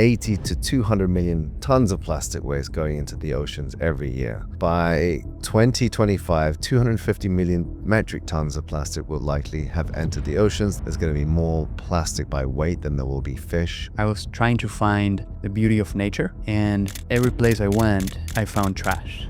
80 to 200 million tons of plastic waste going into the oceans every year. By 2025, 250 million metric tons of plastic will likely have entered the oceans. There's going to be more plastic by weight than there will be fish. I was trying to find the beauty of nature, and every place I went, I found trash.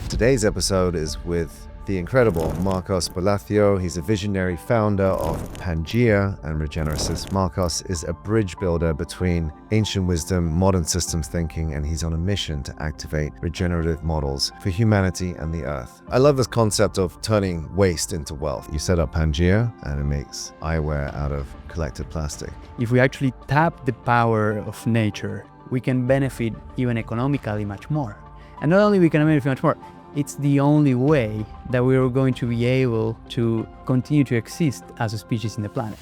Today's episode is with the incredible Marcos Bulacio. He's a visionary founder of PANGEA and Regenesis. Marcos is a bridge builder between ancient wisdom, modern systems thinking, and he's on a mission to activate regenerative models for humanity and the earth. I love this concept of turning waste into wealth. You set up PANGEA and it makes eyewear out of collected plastic. If we actually tap the power of nature, we can benefit even economically much more. And not only we can benefit much more, it's the only way that we are going to be able to continue to exist as a species in the planet.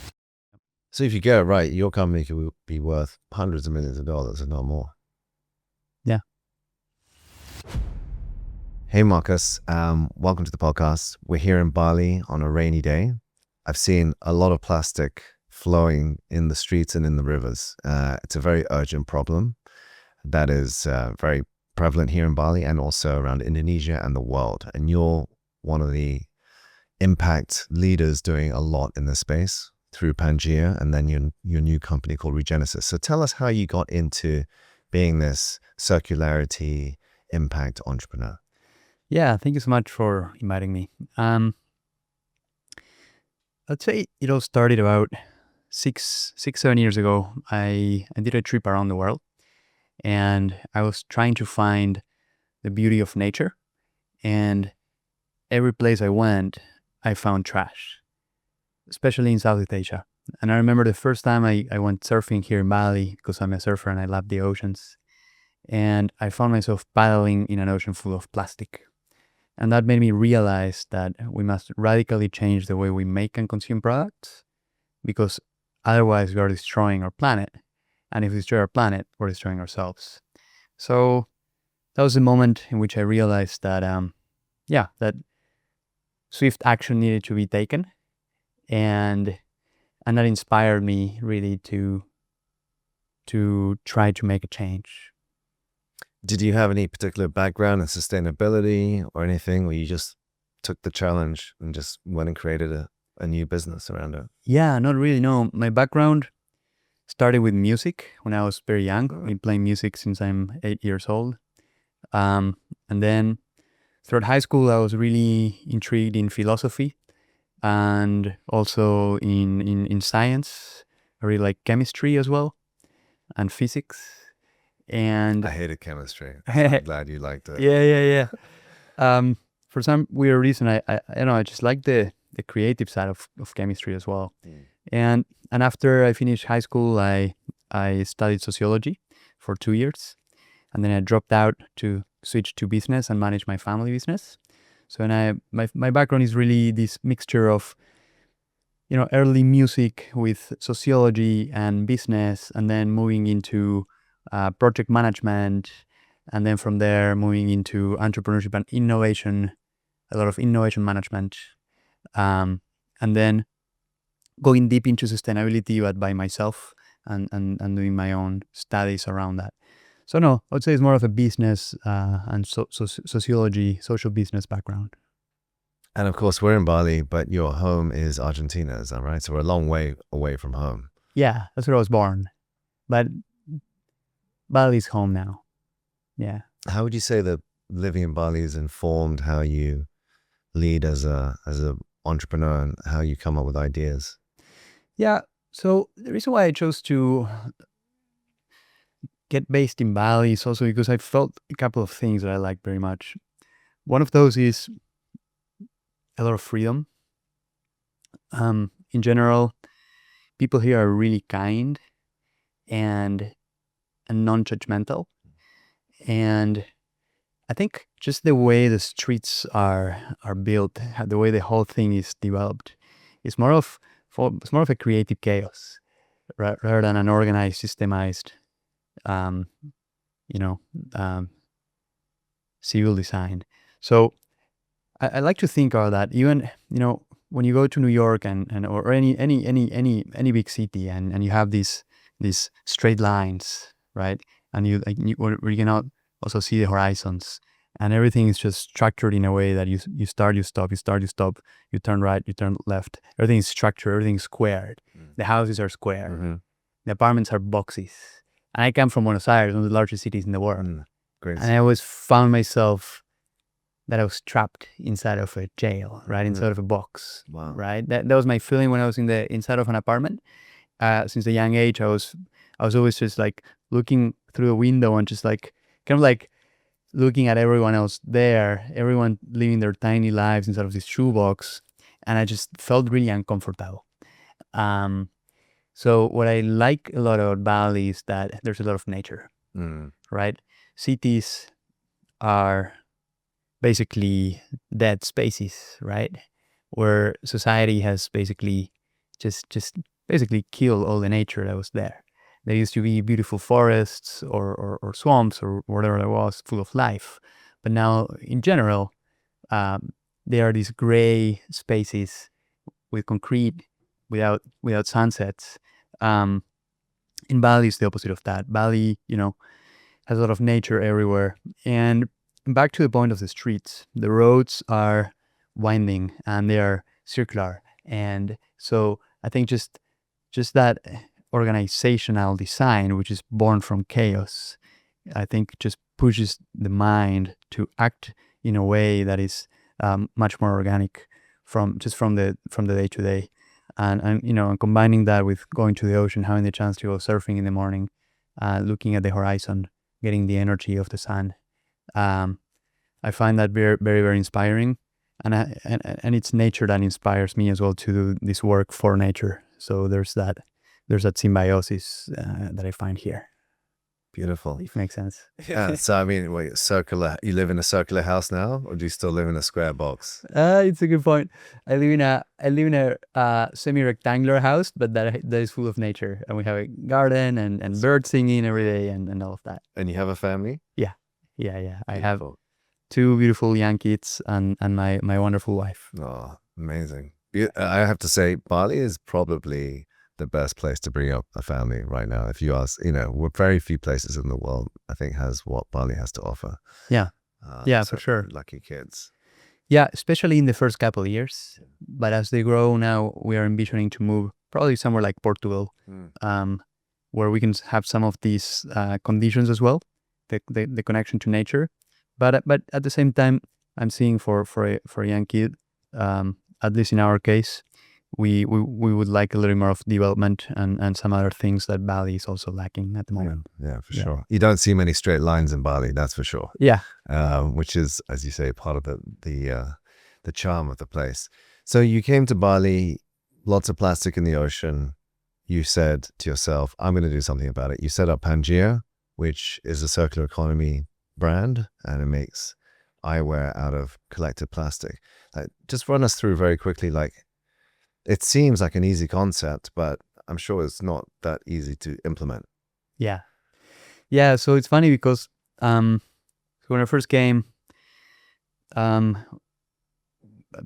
So if you get it right, your company could be worth hundreds of millions of dollars, if not more. Yeah. Hey, Marcos. Welcome to the podcast. We're here in Bali on a rainy day. I've seen a lot of plastic flowing in the streets and in the rivers. It's a very urgent problem that is very prevalent here in Bali and also around Indonesia and the world. And you're one of the impact leaders doing a lot in this space through PANGEA and then your new company called Regenesis. So tell us how you got into being this circularity impact entrepreneur. Yeah, thank you so much for inviting me. I'd say it all started about 7 years ago. I did a trip around the world. And I was trying to find the beauty of nature. And every place I went, I found trash, especially in Southeast Asia. And I remember the first time I went surfing here in Bali, because I'm a surfer and I love the oceans. And I found myself paddling in an ocean full of plastic. And that made me realize that we must radically change the way we make and consume products, because otherwise we are destroying our planet. And if we destroy our planet, we're destroying ourselves. So that was the moment in which I realized that, that swift action needed to be taken. And that inspired me really to try to make a change. Did you have any particular background in sustainability or anything, or you just took the challenge and just went and created a new business around it? Yeah, not really, no. My background started with music when I was very young. I've been playing music since I'm 8 years old. And then throughout high school, I was really intrigued in philosophy and also in science. I really like chemistry as well and physics. And I hated chemistry. I'm glad you liked it. Yeah. For some weird reason, I just like the creative side of chemistry as well. And after I finished high school, I studied sociology for 2 years, and then I dropped out to switch to business and manage my family business. So my background is really this mixture of early music with sociology and business, and then moving into project management, and then from there moving into entrepreneurship and innovation, a lot of innovation management, and then going deep into sustainability, but by myself and doing my own studies around that. So no, I would say it's more of a business and sociology, social business background. And of course, we're in Bali, but your home is Argentina, is that right? So we're a long way away from home. Yeah, that's where I was born. But Bali's home now. Yeah. How would you say that living in Bali has informed how you lead as a entrepreneur and how you come up with ideas? Yeah, so the reason why I chose to get based in Bali is also because I felt a couple of things that I like very much. One of those is a lot of freedom. In general, people here are really kind and non-judgmental. And I think just the way the streets are built, the way the whole thing is developed, it's more of a creative chaos rather than an organized, systemized, civil design. So I like to think of that. Even when you go to New York or any big city, and you have these straight lines right? And where you cannot also see the horizons, and everything is just structured in a way that you start, you stop, you start, you stop, you turn right, you turn left. Everything is structured, everything is squared. The houses are square, the apartments are boxes. And I come from Buenos Aires, one of the largest cities in the world. Great. And I always found myself that I was trapped inside of a jail, right? Inside of a box, Wow. right? That was my feeling when I was inside of an apartment. Since a young age, I was always just like looking through the window and just like kind of like looking at everyone else there, everyone living their tiny lives inside of this shoebox, and I just felt really uncomfortable. So what I like a lot about Bali is that there's a lot of nature, right? Cities are basically dead spaces, right? Where society has basically just basically killed all the nature that was there. There used to be beautiful forests or swamps or whatever it was, full of life. But now, in general, there are these gray spaces with concrete, without sunsets. In Bali, it's the opposite of that. Bali, has a lot of nature everywhere. And back to the point of the streets, the roads are winding and they are circular. And so I think just that organizational design, which is born from chaos, I think just pushes the mind to act in a way that is much more organic from the day to day. And combining that with going to the ocean, having the chance to go surfing in the morning, looking at the horizon, getting the energy of the sun. I find that very, very, very inspiring, and it's nature that inspires me as well to do this work for nature. So there's that symbiosis that I find here. Beautiful. If it makes sense. Yeah. So I mean, wait, circular. You live in a circular house now, or do you still live in a square box? It's a good point. I live in a semi-rectangular house, but that is full of nature, and we have a garden and birds singing every day and all of that. And you have a family? Yeah. I have Beautiful. 2 beautiful young kids and my wonderful wife. Oh, amazing. I have to say, Bali is probably the best place to bring up a family right now. If you ask, we're very few places in the world, I think, has what Bali has to offer. Yeah. Yeah, so for sure. Lucky kids. Yeah, especially in the first couple of years. But as they grow now, we are envisioning to move probably somewhere like Portugal, where we can have some of these conditions as well, the connection to nature. But at the same time, I'm seeing for a young kid, at least in our case, we would like a little more of development and some other things that Bali is also lacking at the moment. Yeah, for sure. You don't see many straight lines in Bali, that's for sure. Yeah. Which is, as you say, part of the charm of the place. So you came to Bali, lots of plastic in the ocean. You said to yourself, I'm going to do something about it. You set up PANGEA, which is a circular economy brand, and it makes eyewear out of collected plastic. Just run us through very quickly, it seems like an easy concept, but I'm sure it's not that easy to implement. Yeah. So it's funny because when I first came,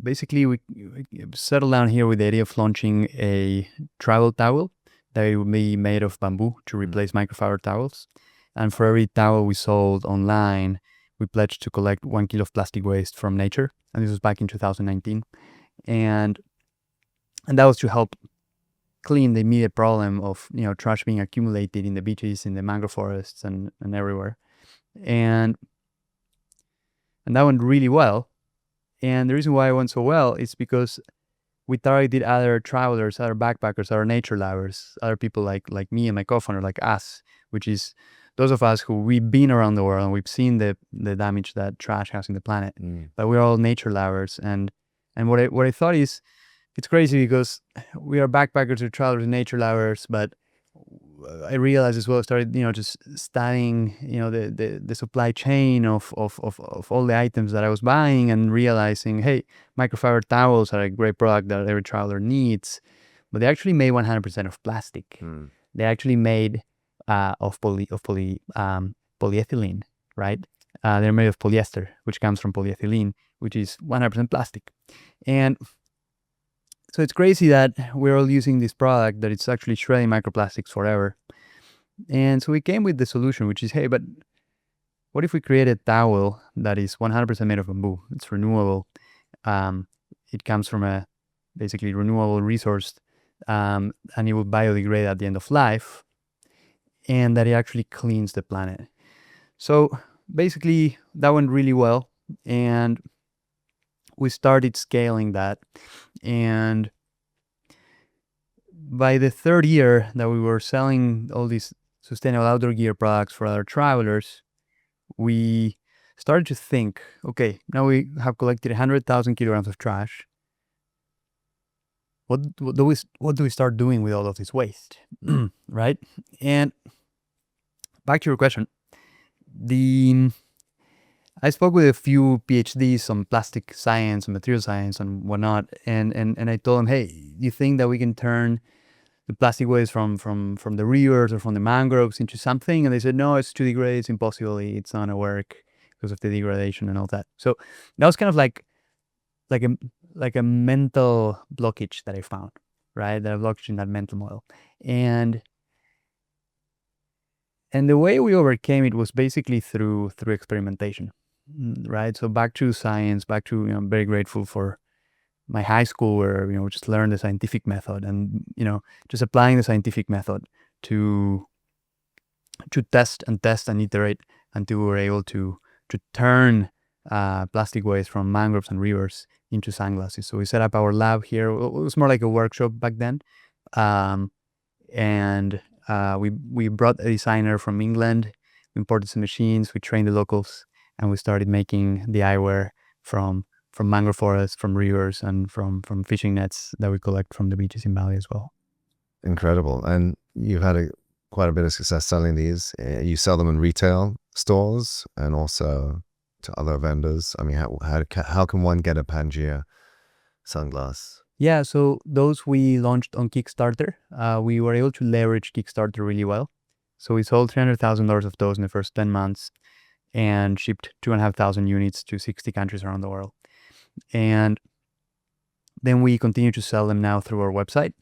basically we settled down here with the idea of launching a travel towel that would be made of bamboo to replace microfiber towels. And for every towel we sold online, we pledged to collect 1 kilo of plastic waste from nature. And this was back in 2019. And that was to help clean the immediate problem of trash being accumulated in the beaches, in the mangrove forests, and everywhere. And that went really well. And the reason why it went so well is because we targeted other travelers, other backpackers, other nature lovers, other people like me and my co-founder, like us, which is those of us who we've been around the world and we've seen the damage that trash has in the planet. But we're all nature lovers. And what I thought is, it's crazy because we are backpackers or travelers and nature lovers, but I realized as well, I started, just studying, the supply chain of all the items that I was buying and realizing, hey, microfiber towels are a great product that every traveler needs, but they actually made 100% of plastic. They actually made of polyethylene, right? They're made of polyester, which comes from polyethylene, which is 100% plastic. And so it's crazy that we're all using this product that it's actually shredding microplastics forever. And so we came with the solution, which is, hey, but what if we create a towel that is 100% made of bamboo? It's renewable. It comes from a basically renewable resource, and it will biodegrade at the end of life, and that it actually cleans the planet. So basically, that went really well, and we started scaling that. And by the third year that we were selling all these sustainable outdoor gear products for other travelers, we started to think, okay, now we have collected 100,000 kilograms of trash. What do we start doing with all of this waste, right? And back to your question, I spoke with a few PhDs on plastic science and material science and whatnot, and I told them, hey, do you think that we can turn the plastic waste from the rivers or from the mangroves into something? And they said, no, it's too degraded, it's impossible, it's not gonna work because of the degradation and all that. So that was kind of like a mental blockage that I found, right? That I blocked in that mental model. And the way we overcame it was basically through experimentation, right? So back to science, I'm very grateful for my high school where, we just learned the scientific method and, just applying the scientific method to test and iterate until we were able to turn plastic waste from mangroves and rivers into sunglasses. So we set up our lab here. It was more like a workshop back then. And we brought a designer from England, we imported some machines, we trained the locals, and we started making the eyewear from mangrove forests, from rivers, and from fishing nets that we collect from the beaches in Bali as well. Incredible. And you've had quite a bit of success selling these. You sell them in retail stores and also to other vendors. I mean, how can one get a PANGEA sunglass? Yeah, so those we launched on Kickstarter. We were able to leverage Kickstarter really well. So we sold $300,000 of those in the first 10 months and shipped 2,500 units to 60 countries around the world. And then we continue to sell them now through our website.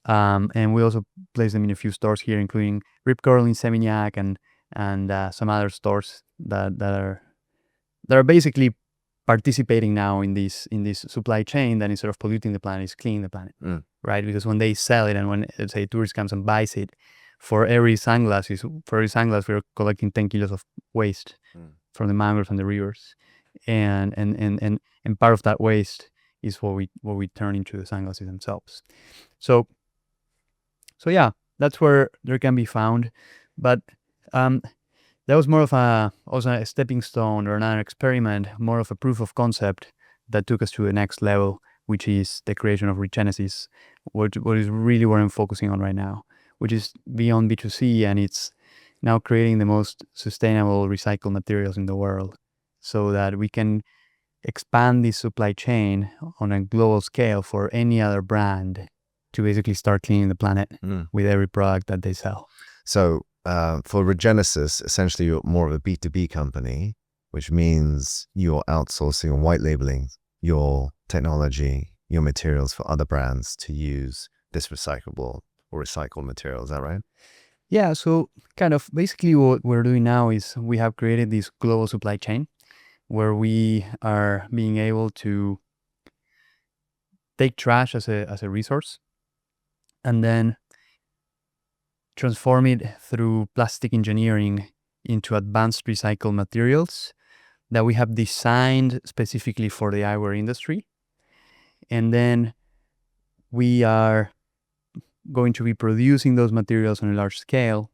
And we also place them in a few stores here, including Rip Curl in Seminyak and some other stores that are basically participating now in this supply chain that instead of polluting the planet is cleaning the planet, right? Because when they sell it and when, let's say, a tourist comes and buys it, for every sunglass we're collecting 10 kilos of waste from the mangroves and the rivers, and part of that waste is what we turn into the sunglasses themselves. So yeah, that's where they can be found, but that was more of also a stepping stone or another experiment, more of a proof of concept that took us to the next level, which is the creation of Regenesis, what is really what I'm focusing on right now, which is beyond B2C, and it's now creating the most sustainable recycled materials in the world so that we can expand this supply chain on a global scale for any other brand to basically start cleaning the planet with every product that they sell. So for Regenesis, essentially you're more of a B2B company, which means you're outsourcing and white labeling your technology, your materials for other brands to use this recyclable or recycled material. Is that right? Yeah, so kind of basically what we're doing now is we have created this global supply chain where we are being able to take trash as a resource and then transform it through plastic engineering into advanced recycled materials that we have designed specifically for the eyewear industry. And then we are going to be producing those materials on a large scale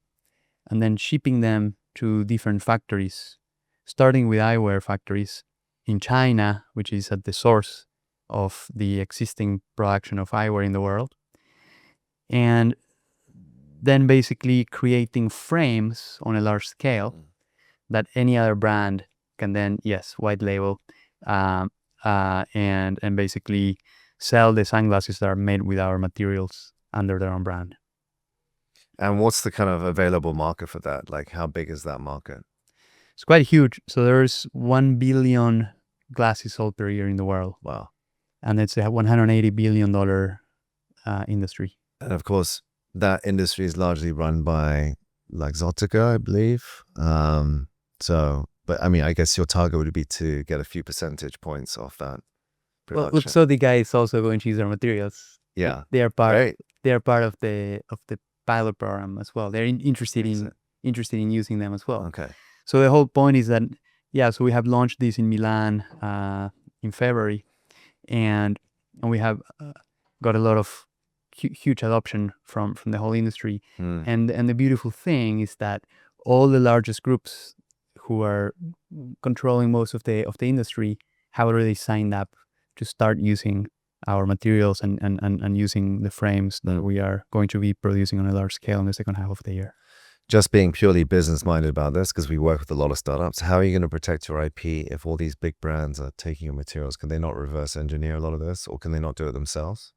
and then shipping them to different factories, starting with eyewear factories in China, which is at the source of the existing production of eyewear in the world. And then basically creating frames on a large scale that any other brand can then, white label and basically sell the sunglasses that are made with our materials under their own brand. And what's the kind of available market for that? Like, how big is that market? It's quite huge. So there's 1 billion glasses sold per year in the world. Wow. And it's a $180 billion industry. And of course, that industry is largely run by Luxottica, I believe. But I mean, I guess your target would be to get a few percentage points off that Well, production. Luxottica is also going to use our materials. Yeah, They are part. great. They are part of the pilot program as well. They're interested in using them as well. Okay. So the whole point is that so we have launched this in Milan in February, and we have got a lot of huge adoption from the whole industry. And the beautiful thing is that all the largest groups who are controlling most of the industry have already signed up to start using our materials and using the frames that we are going to be producing on a large scale in the second half of the year. Just being purely business-minded about this, because we work with a lot of startups, how are you going to protect your IP if all these big brands are taking your materials? Can they not reverse engineer a lot of this, or can they not do it themselves?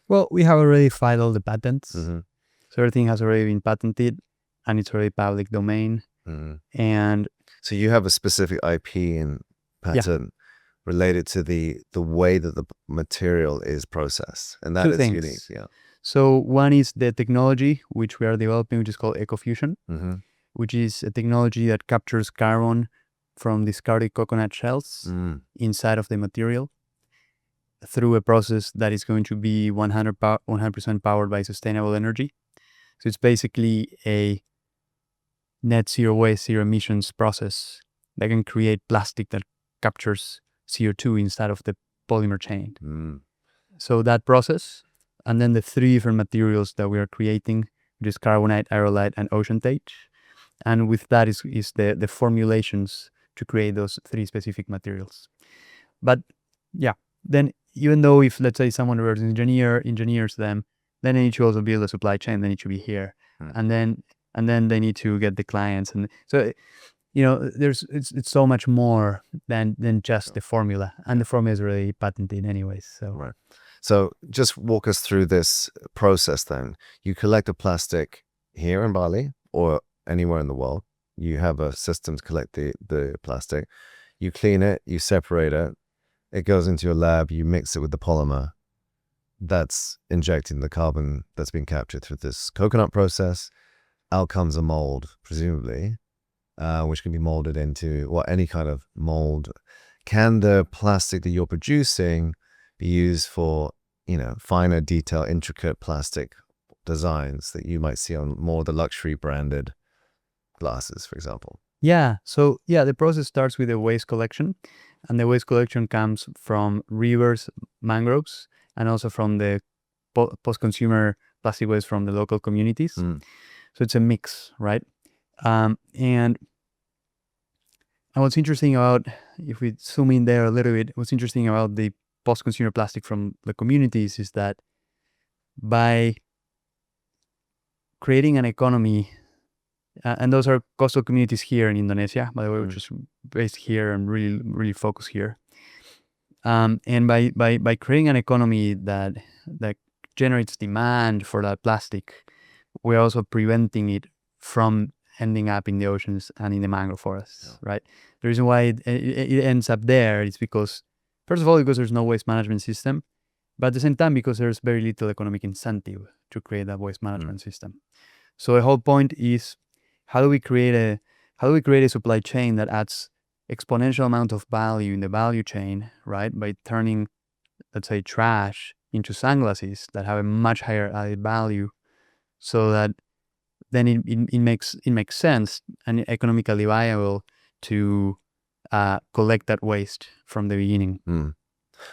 Well, we have already filed all the patents. Mm-hmm. So everything has already been patented, and it's already public domain. Mm-hmm. And so you have a specific IP and patent related to the way that the material is processed, and that is unique. Yeah. So one is the technology which we are developing, which is called ecofusion, which is a technology that captures carbon from discarded coconut shells inside of the material through a process that is going to be 100% powered by sustainable energy. So it's basically a net zero waste, zero emissions process that can create plastic that captures CO2 inside of the polymer chain. So that process, and then the three different materials that we are creating, which is carbonite, aerolite, and oceantage. And with that is the formulations to create those three specific materials. But then even though if, let's say, someone reverse engineers them, then they need to also build a supply chain. They need to be here, and then they need to get the clients, and so it's so much more than just the formula, and the formula is already patented anyways. So right. So just walk us through this process then. You collect the plastic here in Bali or anywhere in the world. You have a system to collect the plastic. You clean it, you separate it. It goes into your lab, you mix it with the polymer. That's injecting the carbon that's been captured through this coconut process. Out comes a mold, presumably, which can be molded into any kind of mold. Can the plastic that you're producing be used for, finer detail, intricate plastic designs that you might see on more the luxury branded glasses, for example? Yeah. So the process starts with the waste collection, and the waste collection comes from rivers, mangroves, and also from the post-consumer plastic waste from the local communities. So it's a mix, right? And what's interesting about, if we zoom in there a little bit, what's interesting about the post-consumer plastic from the communities is that by creating an economy, and those are coastal communities here in Indonesia, by the way, which is based here and really, really focused here. And by creating an economy that generates demand for that plastic, we're also preventing it from ending up in the oceans and in the mangrove forests, right? The reason why it ends up there is because, first of all, because there's no waste management system, but at the same time, because there's very little economic incentive to create that waste management system. So the whole point is, how do we create a supply chain that adds exponential amount of value in the value chain, right? By turning, let's say, trash into sunglasses that have a much higher added value, so that then it makes sense and economically viable to collect that waste from the beginning.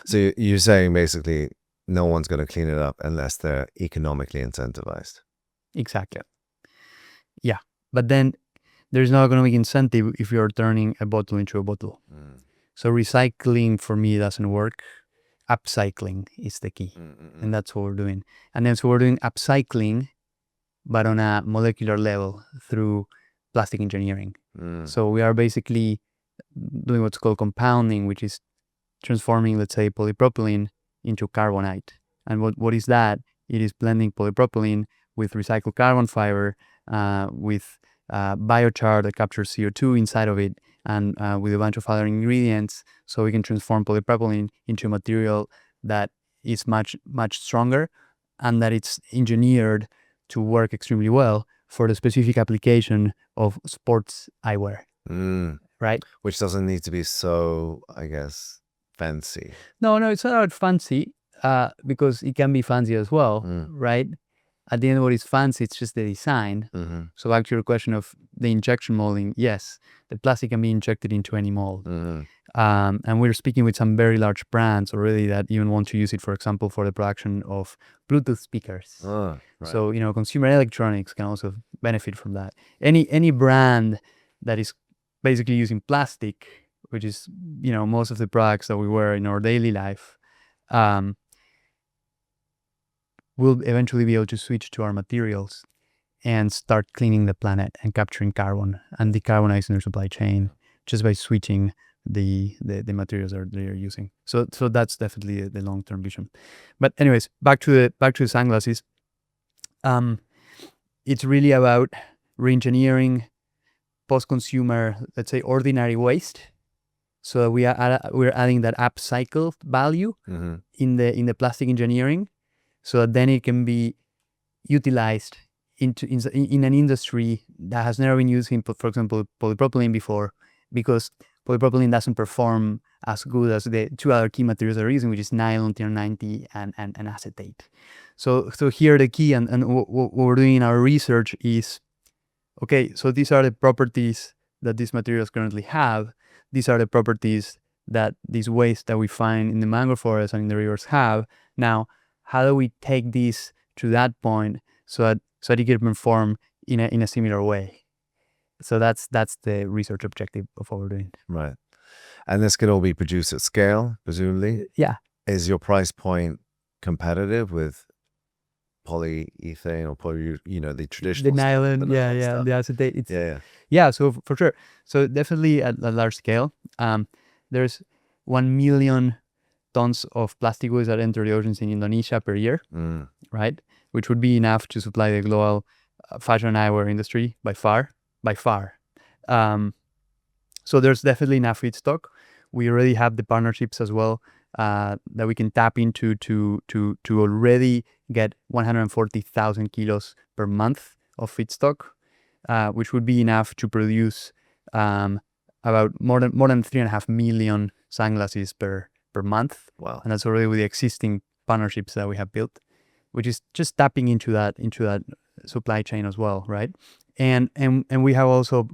So you're saying basically no one's going to clean it up unless they're economically incentivized. Exactly. Yeah. But then there's no economic incentive if you're turning a bottle into a bottle. So recycling for me doesn't work. Upcycling is the key. And that's what we're doing. And then so we're doing upcycling, but on a molecular level through plastic engineering. So we are basically doing what's called compounding, which is transforming, let's say, polypropylene into carbonite. And what is that? It is blending polypropylene with recycled carbon fiber, with biochar that captures CO2 inside of it, and with a bunch of other ingredients, so we can transform polypropylene into a material that is much, much stronger, and that it's engineered to work extremely well for the specific application of sports eyewear, right? Which doesn't need to be so, I guess, fancy. No, it's not fancy, because it can be fancy as well, right? At the end, what is fancy, it's just the design. So back to your question of the injection molding, yes, the plastic can be injected into any mold. And we're speaking with some very large brands already that even want to use it, for example, for the production of Bluetooth speakers. Right. So, consumer electronics can also benefit from that. Any brand that is basically using plastic, which is, most of the products that we wear in our daily life, we'll eventually be able to switch to our materials and start cleaning the planet and capturing carbon and decarbonizing their supply chain just by switching the materials that they're using. So that's definitely the long-term vision. But anyways, back to the sunglasses. It's really about re-engineering post-consumer, let's say, ordinary waste. So we're adding that upcycled value in the plastic engineering, so that then it can be utilized in an industry that has never been using, for example, polypropylene before, because polypropylene doesn't perform as good as the two other key materials they're using, which is nylon, TR90, and acetate. So here the key and what we're doing in our research is, okay, so these are the properties that these materials currently have. These are the properties that these waste that we find in the mangrove forest and in the rivers have. Now, how do we take these to that point so that it can perform in a similar way? So that's the research objective of what we're doing. Right. And this can all be produced at scale, presumably? Yeah. Is your price point competitive with polyethylene or the traditional the nylon, stuff, the acetate? Yeah, so for sure. So definitely at a large scale, there's 1 million tons of plastic waste that enter the oceans in Indonesia per year, right? Which would be enough to supply the global fashion eyewear industry by far. So there's definitely enough feedstock. We already have the partnerships as well that we can tap into to already get 140,000 kilos per month of feedstock, which would be enough to produce about more than 3.5 million sunglasses per month. Wow. And that's already with the existing partnerships that we have built, which is just tapping into that supply chain as well, right? And we have also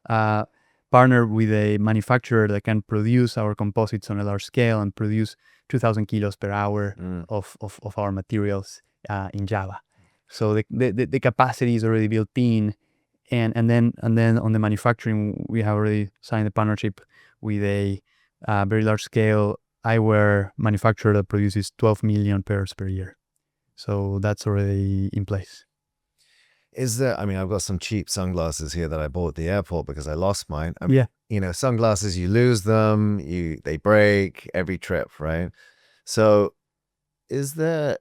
partnered with a manufacturer that can produce our composites on a large scale and produce 2,000 kilos per hour of our materials in Java. So the capacity is already built in, and then on the manufacturing, we have already signed a partnership with a very large scale eyewear manufacturer that produces 12 million pairs per year. So that's already in place. Is there, I've got some cheap sunglasses here that I bought at the airport because I lost mine. Sunglasses, you lose them, they break every trip, right? So is there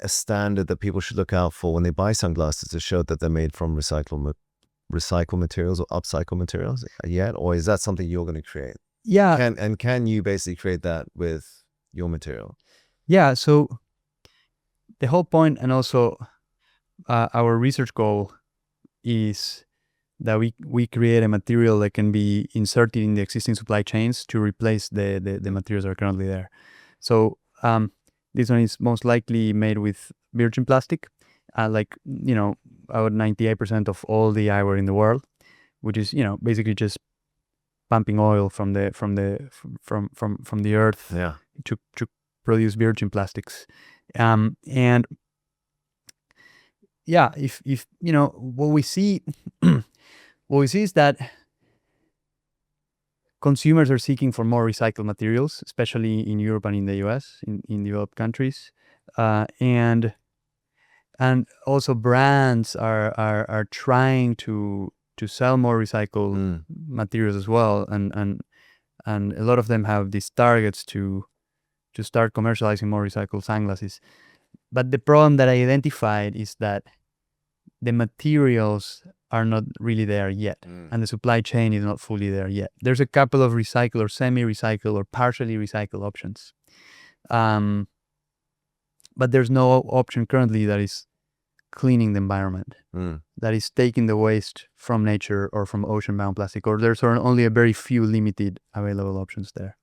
a standard that people should look out for when they buy sunglasses to show that they're made from recycled materials or upcycled materials yet? Or is that something you're going to create? Yeah. Can you basically create that with your material? Yeah, so the whole point, and also our research goal, is that we create a material that can be inserted in the existing supply chains to replace the materials that are currently there. So this one is most likely made with virgin plastic, about 98% of all the eyewear in the world, which is basically just pumping oil from the earth to produce virgin plastics. And yeah, if what we see is that consumers are seeking for more recycled materials, especially in Europe and in the US, in developed countries, and also brands are trying to sell more recycled materials as well, and a lot of them have these targets to start commercializing more recycled sunglasses. But the problem that I identified is that the materials are not really there yet, and the supply chain is not fully there yet. There's a couple of recycled or semi-recycled or partially recycled options, but there's no option currently that is cleaning the environment. That is taking the waste from nature or from ocean-bound plastic, or there's only a very few limited available options there.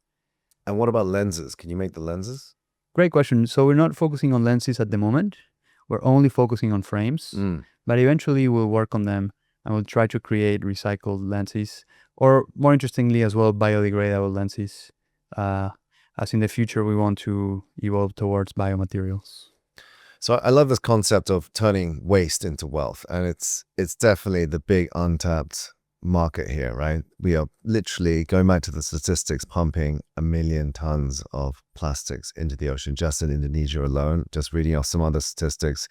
And what about lenses? Can you make the lenses? Great question. So we're not focusing on lenses at the moment. We're only focusing on frames, but eventually we'll work on them and we'll try to create recycled lenses, or more interestingly as well, biodegradable lenses. As in the future, we want to evolve towards biomaterials. So I love this concept of turning waste into wealth, and it's definitely the big untapped market here, right? We are literally, going back to the statistics, pumping 1 million tons of plastics into the ocean just in Indonesia alone. Just reading off some other statistics,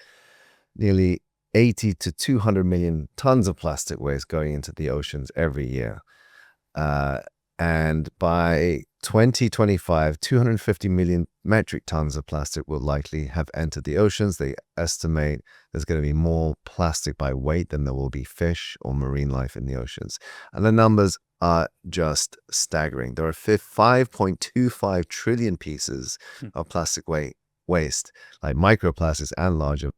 nearly 80 to 200 million tons of plastic waste going into the oceans every year. And by 2025, 250 million metric tons of plastic will likely have entered the oceans. They estimate there's going to be more plastic by weight than there will be fish or marine life in the oceans. And the numbers are just staggering. There are 5.25 trillion pieces of plastic waste, like microplastics and larger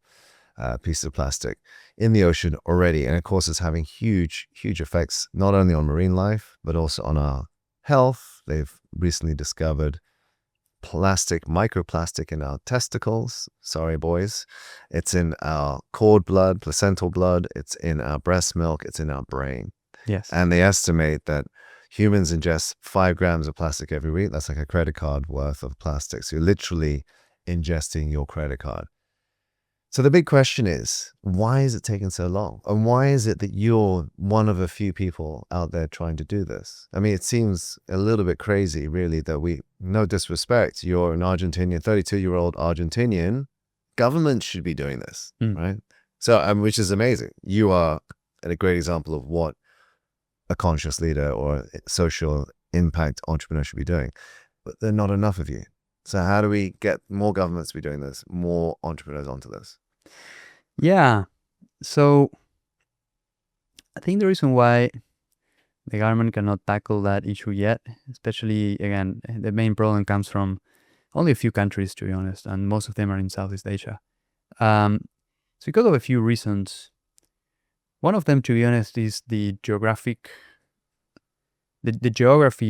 pieces of plastic in the ocean already. And of course, it's having huge effects, not only on marine life, but also on our health. They've recently discovered microplastic in our testicles. Sorry, boys. It's in our cord blood, placental blood. It's in our breast milk. It's in our brain. Yes. And they estimate that humans ingest 5 grams of plastic every week. That's like a credit card worth of plastic. So you're literally ingesting your credit card. So the big question is, why is it taking so long? And why is it that you're one of a few people out there trying to do this? I mean, it seems a little bit crazy, really, that no disrespect, you're an Argentinian, 32-year-old Argentinian, government should be doing this, right? So, which is amazing. You are a great example of what a conscious leader or social impact entrepreneur should be doing. But there are not enough of you. So how do we get more governments to be doing this, more entrepreneurs onto this? Yeah. So I think the reason why the government cannot tackle that issue yet, especially, again, the main problem comes from only a few countries, to be honest, and most of them are in Southeast Asia. So because of a few reasons. One of them, to be honest, is the geography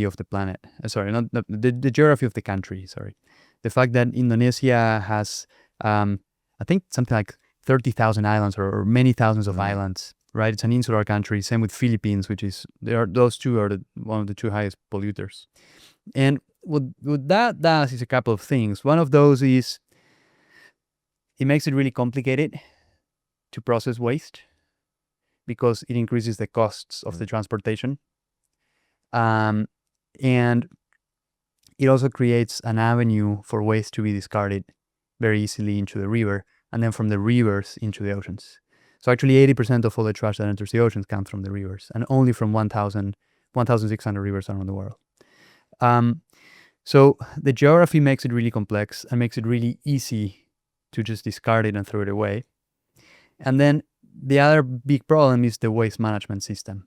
of the planet. The geography of the country. Sorry, the fact that Indonesia has, I think, something like 30,000 islands or many thousands of islands. Right, it's an insular country. Same with Philippines, those two are one of the 2 highest polluters. And what that does is a couple of things. One of those is it makes it really complicated to process waste, because it increases the costs of the transportation. And it also creates an avenue for waste to be discarded very easily into the river, and then from the rivers into the oceans. So actually 80% of all the trash that enters the oceans comes from the rivers, and only from 1,600 rivers around the world. So the geography makes it really complex and makes it really easy to just discard it and throw it away. And then the other big problem is the waste management system.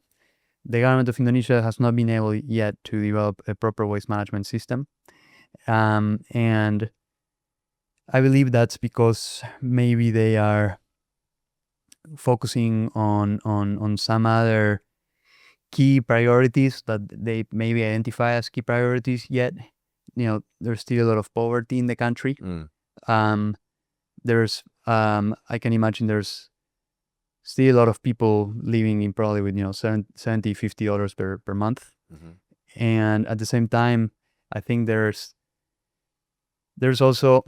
The government of Indonesia has not been able yet to develop a proper waste management system. And I believe that's because maybe they are focusing on some other key priorities that they maybe identify as key priorities yet. There's still a lot of poverty in the country. There's, I can imagine there's still a lot of people living in probably with, $70, $50 per month. And at the same time, I think there's also,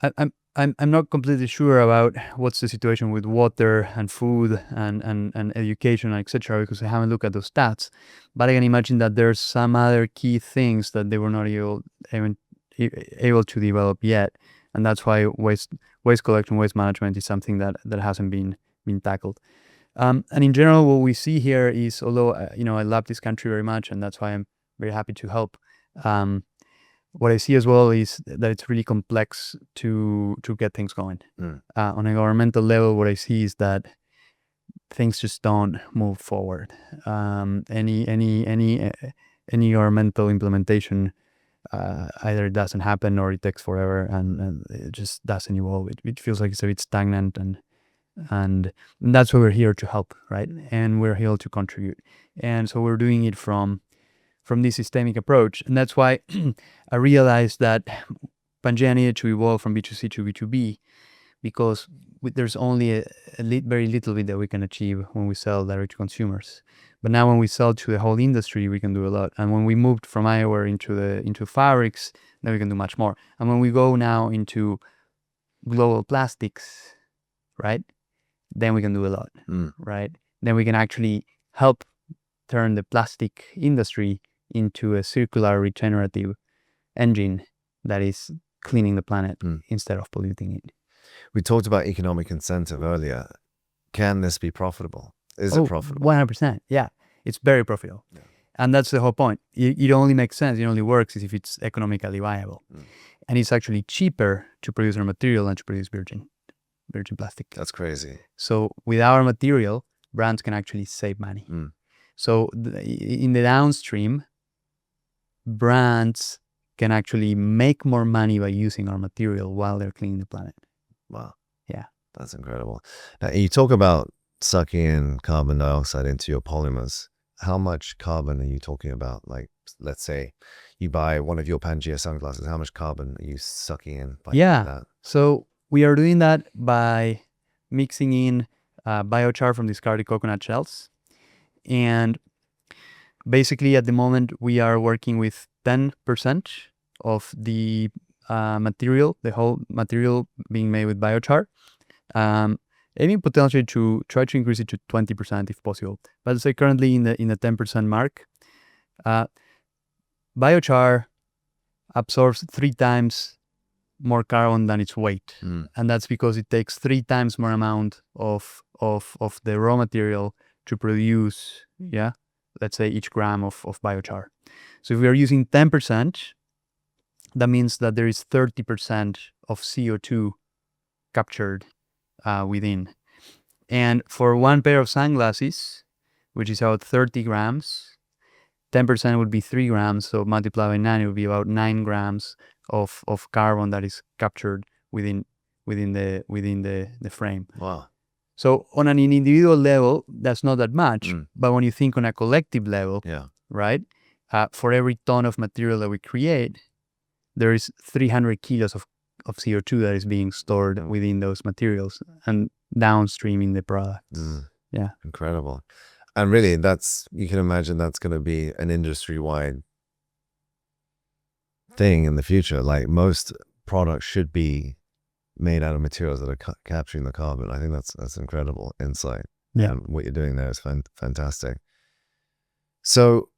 I'm not completely sure about what's the situation with water and food and education, etc., because I haven't looked at those stats. But I can imagine that there's some other key things that they were not able to develop yet, and that's why waste collection, waste management is something that hasn't been tackled. And in general, what we see here is, although I love this country very much, and that's why I'm very happy to help. What I see as well is that it's really complex to get things going. On a governmental level, what I see is that things just don't move forward. Any governmental implementation either it doesn't happen or it takes forever and it just doesn't evolve. It feels like it's a bit stagnant, and that's why we're here to help, right? And we're here to contribute. And so we're doing it from this systemic approach. And that's why I realized that PANGEA needed to evolve from B2C to B2B, because there's only very little bit that we can achieve when we sell direct to consumers. But now when we sell to the whole industry, we can do a lot. And when we moved from eyewear into fabrics, then we can do much more. And when we go now into global plastics, right, then we can do a lot, right? Then we can actually help turn the plastic industry into a circular regenerative engine that is cleaning the planet instead of polluting it. We talked about economic incentive earlier. Can this be profitable? Is it profitable? 100%. Yeah, it's very profitable. Yeah. And that's the whole point. It only makes sense, it only works if it's economically viable. And it's actually cheaper to produce our material than to produce virgin plastic. That's crazy. So with our material, brands can actually save money. So in the downstream, brands can actually make more money by using our material while they're cleaning the planet. Wow. Yeah. That's incredible. Now, you talk about sucking in carbon dioxide into your polymers. How much carbon are you talking about? Like, let's say you buy one of your PANGEA sunglasses. How much carbon are you sucking in by doing that? So we are doing that by mixing in biochar from discarded coconut shells. And basically, at the moment, we are working with 10% of the material, the whole material being made with biochar. Aiming potentially to try to increase it to 20% if possible. But let's say currently in the 10% mark. Biochar absorbs 3 times more carbon than its weight. And that's because it takes 3 times more amount of the raw material to produce, let's say each gram of biochar. So if we are using 10%, that means that there is 30% of CO2 captured within. And for one pair of sunglasses, which is about 30 grams, 10% would be 3 grams. So multiplied by 9, it would be about 9 grams of carbon that is captured within the frame. Wow. So on an individual level, that's not that much. But when you think on a collective level, right, for every ton of material that we create, there is 300 kilos of CO2 that is being stored within those materials and downstream in the product. Yeah. Incredible. And really, you can imagine that's going to be an industry-wide thing in the future. Like, most products should be made out of materials that are capturing the carbon. I think that's incredible insight. Yeah. And what you're doing there is fantastic. So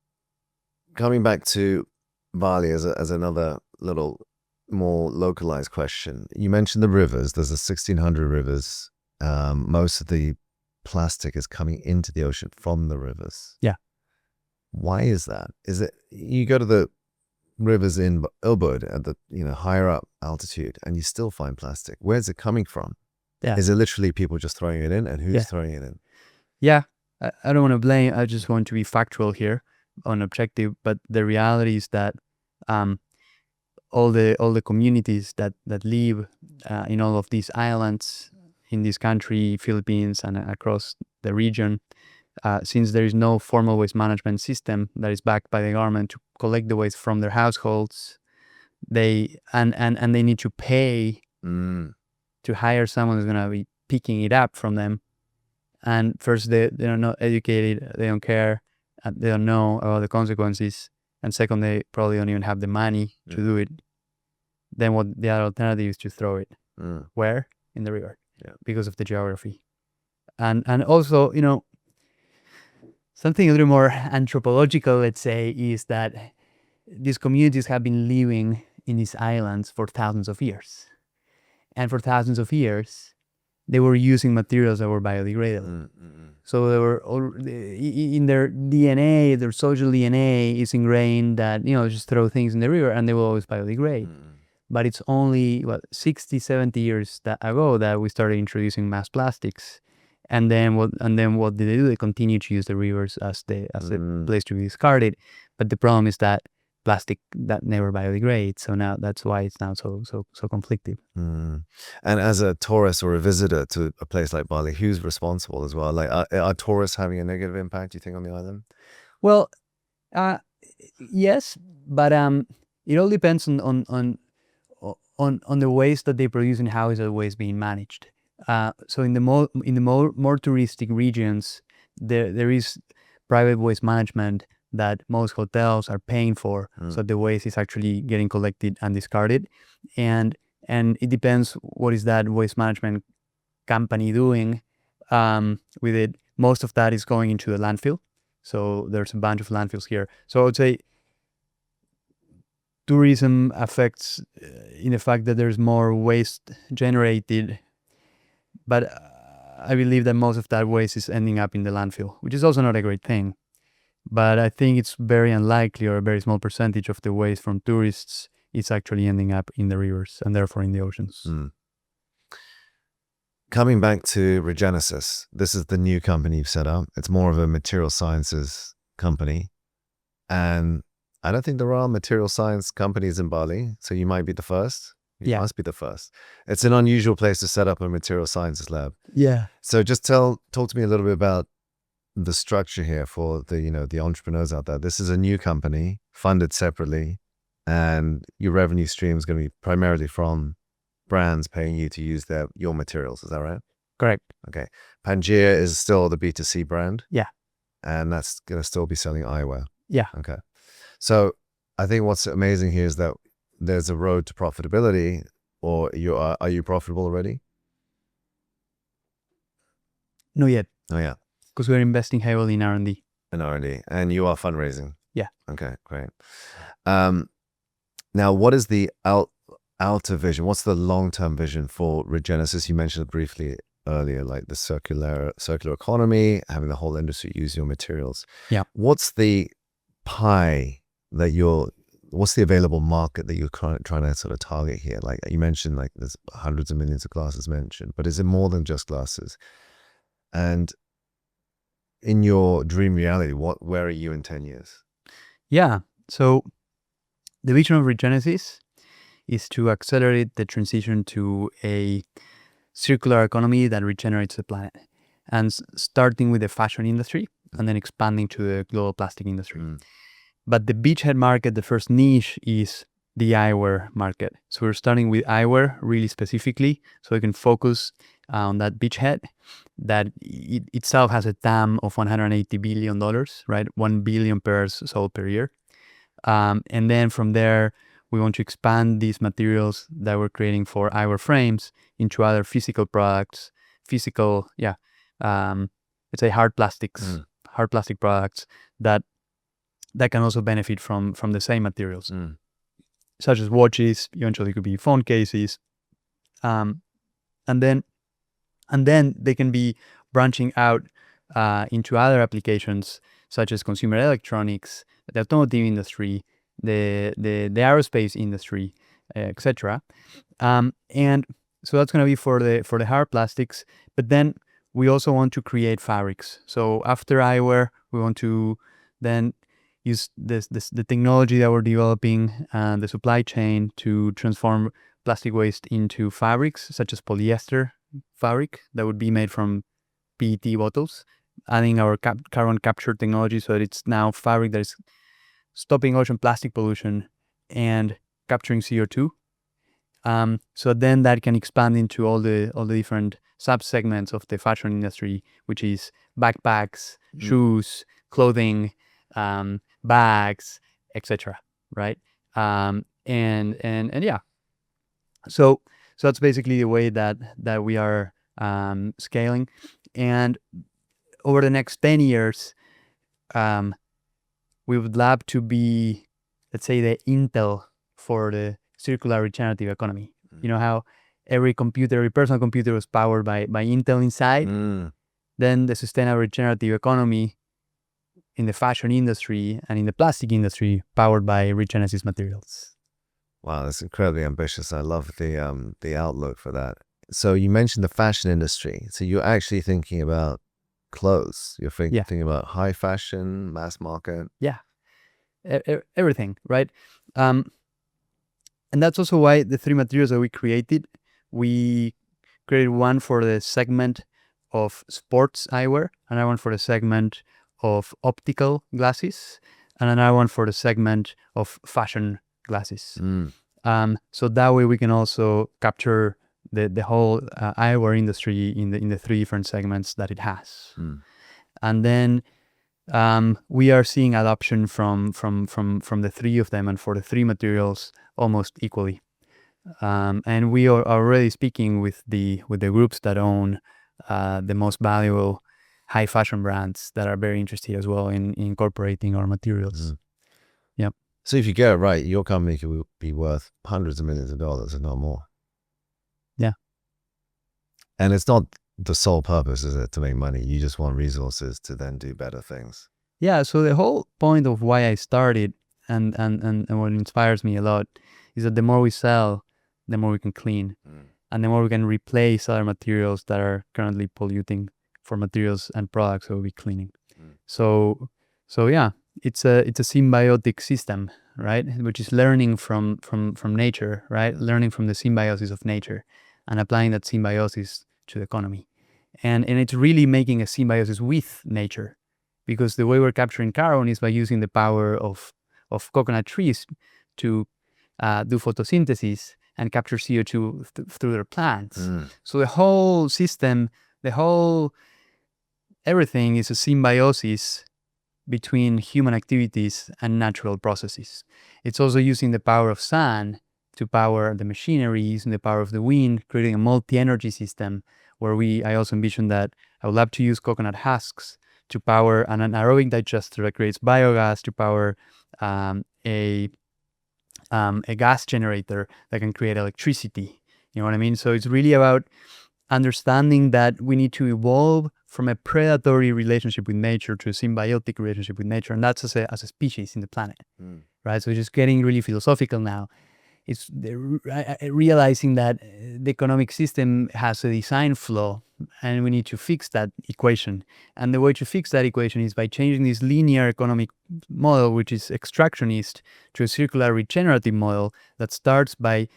coming back to Bali as another little more localized question, you mentioned the rivers. There's 1,600 rivers. Most of the plastic is coming into the ocean from the rivers. Yeah. Why is that? Is it, you go to the rivers in Ubud at the higher up altitude and you still find plastic? Where's it coming from? Yeah. Is it literally people just throwing it in, and who's throwing it in? Yeah. I don't want to blame. I just want to be factual here on objective. But the reality is that all the communities that live in all of these islands in this country, Philippines, and across the region, since there is no formal waste management system that is backed by the government to collect the waste from their households, they need to pay to hire someone who's going to be picking it up from them. And first, they're not educated, they don't care, and they don't know about the consequences. And second, they probably don't even have the money to do it. Then what the other alternative is to throw it. Where? In the river. Yeah. Because of the geography. And also, something a little more anthropological, let's say, is that these communities have been living in these islands for thousands of years. And for thousands of years, they were using materials that were biodegradable. So they were in their DNA, their social DNA is ingrained that, just throw things in the river and they will always biodegrade. But it's only 60, 70 years ago that we started introducing mass plastics. And then what did they do? They continue to use the rivers as the place to be discarded. But the problem is that plastic that never biodegrades. So now that's why it's now so conflicted. And as a tourist or a visitor to a place like Bali, who's responsible as well? Like, are tourists having a negative impact, do you think, on the island? Well, yes, but it all depends on the waste that they produce and how is the waste being managed. So in the more touristic regions, there is private waste management that most hotels are paying for, so the waste is actually getting collected and discarded, and it depends what is that waste management company doing with it. Most of that is going into the landfill, so there's a bunch of landfills here. So I would say tourism affects in the fact that there's more waste generated, but I believe that most of that waste is ending up in the landfill, which is also not a great thing. But I think it's very unlikely, or a very small percentage of the waste from tourists is actually ending up in the rivers and therefore in the oceans. Coming back to Regenesis, this is the new company you've set up. It's more of a material sciences company. And I don't think there are material science companies in Bali, so you might be the first. You must be the first. It's an unusual place to set up a material sciences lab. Yeah. So just talk to me a little bit about the structure here for the entrepreneurs out there. This is a new company funded separately, and your revenue stream is going to be primarily from brands paying you to use your materials. Is that right? Correct. Okay. PANGEA is still the B2C brand. Yeah. And that's going to still be selling eyewear. Yeah. Okay. So I think what's amazing here is that there's a road to profitability, or are you profitable already? Not yet. Oh, yeah. Because we're investing heavily in R&D. In R&D. And you are fundraising? Yeah. Okay, great. Now, what is the outer vision? What's the long-term vision for Regenesis? You mentioned it briefly earlier, like the circular economy, having the whole industry use your materials. Yeah. What's the pie that what's the available market that you're trying to sort of target here? Like you mentioned, like there's hundreds of millions of glasses mentioned, but is it more than just glasses? And in your dream reality, where are you in 10 years? Yeah. So the vision of Regenesis is to accelerate the transition to a circular economy that regenerates the planet, and starting with the fashion industry and then expanding to the global plastic industry. But the beachhead market, the first niche, is the eyewear market. So we're starting with eyewear really specifically, so we can focus on that beachhead that itself has a TAM of $180 billion, right? 1 billion pairs sold per year. And then from there, we want to expand these materials that we're creating for eyewear frames into other physical products, let's say hard plastic products that can also benefit from the same materials, such as watches. Eventually, could be phone cases, and then they can be branching out into other applications such as consumer electronics, the automotive industry, the aerospace industry, etc. And so that's going to be for the hard plastics. But then we also want to create fabrics. So after eyewear, we want to then use the technology that we're developing and the supply chain to transform plastic waste into fabrics, such as polyester fabric that would be made from PET bottles, adding our carbon capture technology so that it's now fabric that is stopping ocean plastic pollution and capturing CO2. So then that can expand into all the different sub-segments of the fashion industry, which is backpacks, shoes, clothing, bags, etc. Right? And yeah. So that's basically the way that we are scaling. And over the next 10 years, we would love to be, let's say, the Intel for the circular regenerative economy. You know how every personal computer was powered by Intel inside? Then the sustainable regenerative economy in the fashion industry and in the plastic industry powered by Regenesis materials. Wow, that's incredibly ambitious. I love the outlook for that. So you mentioned the fashion industry. So you're actually thinking about clothes. You're thinking about high fashion, mass market. Yeah. everything, right? And that's also why the three materials that we created one for the segment of sports eyewear, another one for the segment of optical glasses, and another one for the segment of fashion glasses. So that way we can also capture the whole eyewear industry in the three different segments that it has. And then we are seeing adoption from the three of them and for the three materials almost equally. And we are already speaking with the groups that own the most valuable high fashion brands that are very interested as well in incorporating our materials. Yep. So if you get it right, your company could be worth hundreds of millions of dollars, if not more. Yeah. And it's not the sole purpose, is it, to make money? You just want resources to then do better things. Yeah. So the whole point of why I started and what inspires me a lot is that the more we sell, the more we can clean, and the more we can replace other materials that are currently polluting for materials and products that we'll be cleaning. So yeah, it's a symbiotic system, right? Which is learning from nature, right? Learning from the symbiosis of nature and applying that symbiosis to the economy. And it's really making a symbiosis with nature, because the way we're capturing carbon is by using the power of coconut trees to do photosynthesis and capture CO2 through their plants. So the whole system, everything is a symbiosis between human activities and natural processes. It's also using the power of sun to power the machinery, using the power of the wind, creating a multi-energy system where I also envision that I would love to use coconut husks to power an anaerobic digester that creates biogas, to power a gas generator that can create electricity. You know what I mean? So it's really about understanding that we need to evolve from a predatory relationship with nature to a symbiotic relationship with nature, and that's as a species in the planet, right? So just getting really philosophical now. It's realizing that the economic system has a design flaw, and we need to fix that equation. And the way to fix that equation is by changing this linear economic model, which is extractionist, to a circular regenerative model that starts by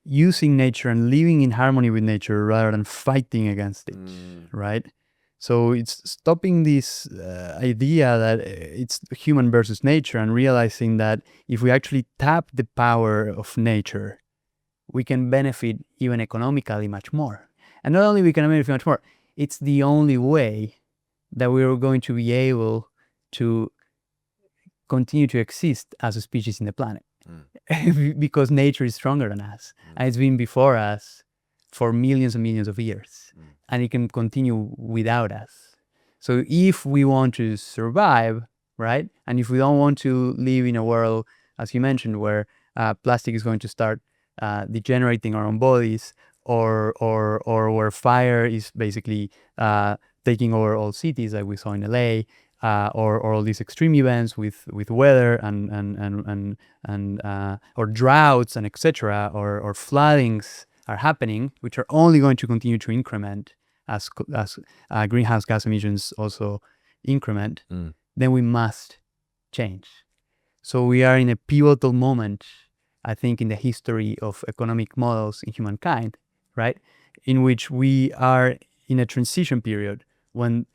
using nature and living in harmony with nature rather than fighting against it, right? So it's stopping this idea that it's human versus nature, and realizing that if we actually tap the power of nature, we can benefit even economically much more. And not only we can benefit much more, it's the only way that we're going to be able to continue to exist as a species in the planet. Because nature is stronger than us, and it's been before us for millions and millions of years, and it can continue without us. So if we want to survive, right, and if we don't want to live in a world, as you mentioned, where plastic is going to start degenerating our own bodies, or where fire is basically taking over all cities, like we saw in LA, or all these extreme events with weather and or droughts and etc., or floodings are happening, which are only going to continue to increment as greenhouse gas emissions also increment, then we must change. So we are in a pivotal moment, I think, in the history of economic models in humankind, right? In which we are in a transition period when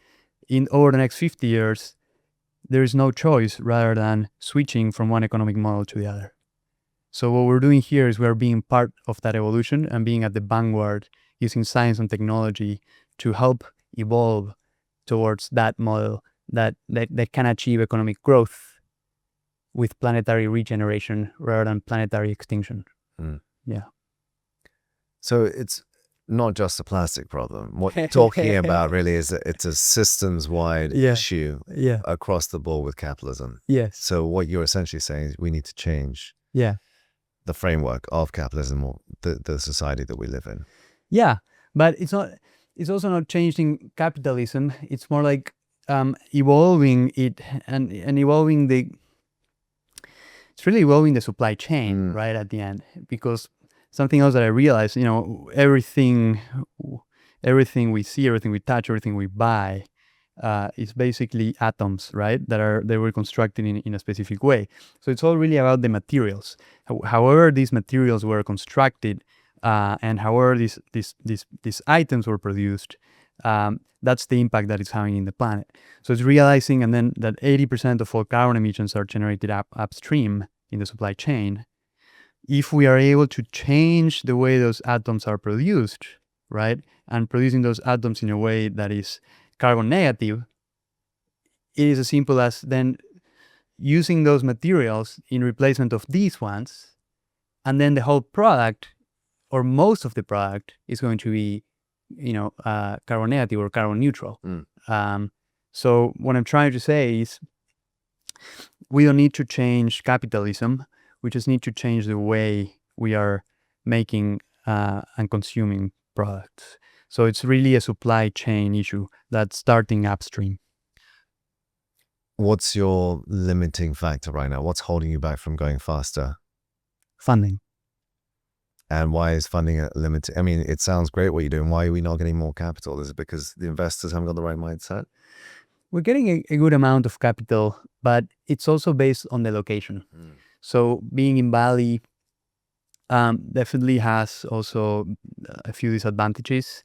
over the next 50 years, there is no choice rather than switching from one economic model to the other. So what we're doing here is we're being part of that evolution and being at the vanguard, using science and technology to help evolve towards that model that can achieve economic growth with planetary regeneration rather than planetary extinction. Yeah. So it's not just a plastic problem. What you're talking about really is that it's a systems-wide issue across the board with capitalism. Yes. So what you're essentially saying is we need to change the framework of capitalism, or the society that we live in. Yeah, but it's also not changing capitalism. It's more like evolving it and evolving it's really evolving the supply chain, right, at the end. Because something else that I realized, everything we see, everything we touch, everything we buy, is basically atoms, right? They were constructed in a specific way. So it's all really about the materials. However these materials were constructed, and however these items were produced, that's the impact that it's having in the planet. So it's realizing, and then that 80% of all carbon emissions are generated upstream in the supply chain. If we are able to change the way those atoms are produced, right, and producing those atoms in a way that is carbon negative, it is as simple as then using those materials in replacement of these ones, and then the whole product, or most of the product, is going to be, carbon negative or carbon neutral. So what I'm trying to say is, we don't need to change capitalism. We just need to change the way we are making and consuming products. So it's really a supply chain issue that's starting upstream. What's your limiting factor right now? What's holding you back from going faster? Funding. And why is funding a limit? I mean, it sounds great what you're doing. Why are we not getting more capital? Is it because the investors haven't got the right mindset? We're getting a good amount of capital, but it's also based on the location. So being in Bali definitely has also a few disadvantages,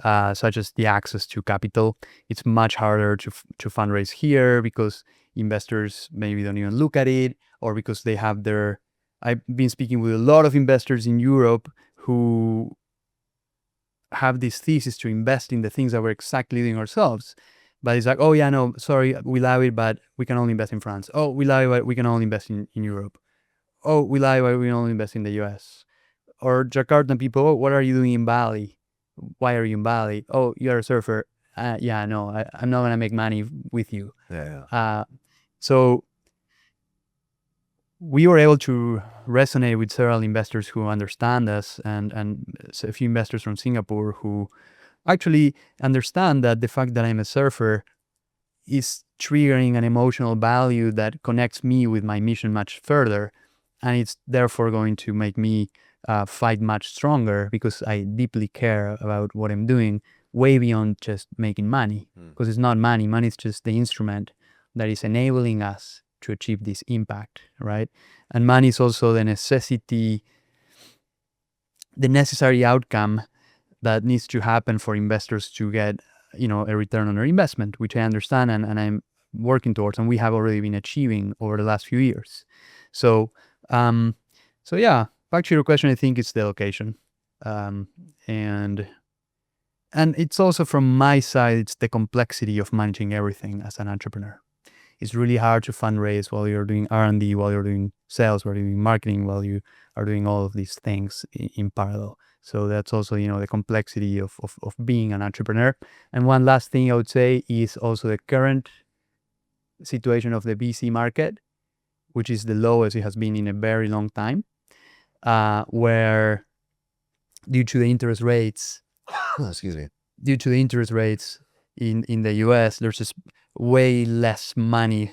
such as the access to capital. It's much harder to fundraise here because investors maybe don't even look at it, or because they have their... I've been speaking with a lot of investors in Europe who have this thesis to invest in the things that we're exactly doing ourselves. But it's like, oh yeah, no, sorry, we love it, but we can only invest in France. Oh, we love it, but we can only invest in Europe. Oh, we love it, but we can only invest in the US. Or Jakartan people, oh, what are you doing in Bali? Why are you in Bali? Oh, you're a surfer. Yeah, no, I'm not going to make money with you. Yeah. So we were able to resonate with several investors who understand us, and a few investors from Singapore who actually understand that the fact that I'm a surfer is triggering an emotional value that connects me with my mission much further. And it's therefore going to make me fight much stronger, because I deeply care about what I'm doing, way beyond just making money. Because it's not money. Money is just the instrument that is enabling us to achieve this impact, right? And money is also the necessary outcome that needs to happen for investors to get, a return on their investment, which I understand and I'm working towards, and we have already been achieving over the last few years. So yeah, back to your question, I think it's the location. And it's also, from my side, it's the complexity of managing everything as an entrepreneur. It's really hard to fundraise while you're doing R&D, while you're doing sales, while you're doing marketing, while you are doing all of these things in parallel. So that's also, the complexity of being an entrepreneur. And one last thing I would say is also the current situation of the VC market, which is the lowest it has been in a very long time, where due to the interest rates, due to the interest rates in the US, there's just way less money,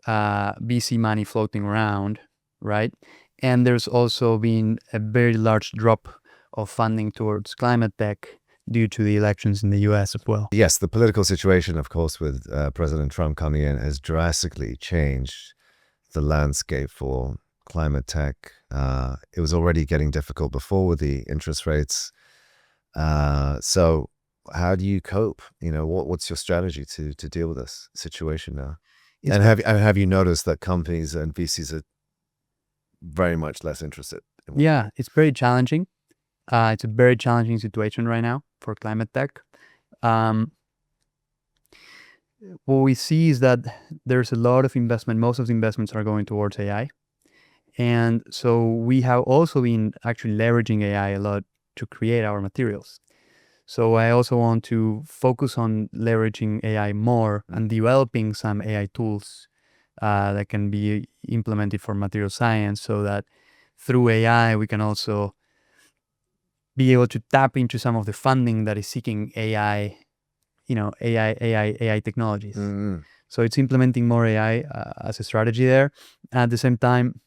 VC money floating around, right? And there's also been a very large drop of funding towards climate tech due to the elections in the US as well. Yes, the political situation, of course, with President Trump coming in has drastically changed the landscape for climate tech. It was already getting difficult before with the interest rates. So how do you cope? What's your strategy to deal with this situation now? And have you noticed that companies and VCs are very much less interested? Yeah, it's very challenging. It's a very challenging situation right now for climate tech. What we see is that there's a lot of investment. Most of the investments are going towards AI. And so we have also been actually leveraging AI a lot to create our materials. So I also want to focus on leveraging AI more and developing some AI tools that can be implemented for material science, so that through AI we can also be able to tap into some of the funding that is seeking AI, AI technologies. So it's implementing more AI as a strategy there. At the same time,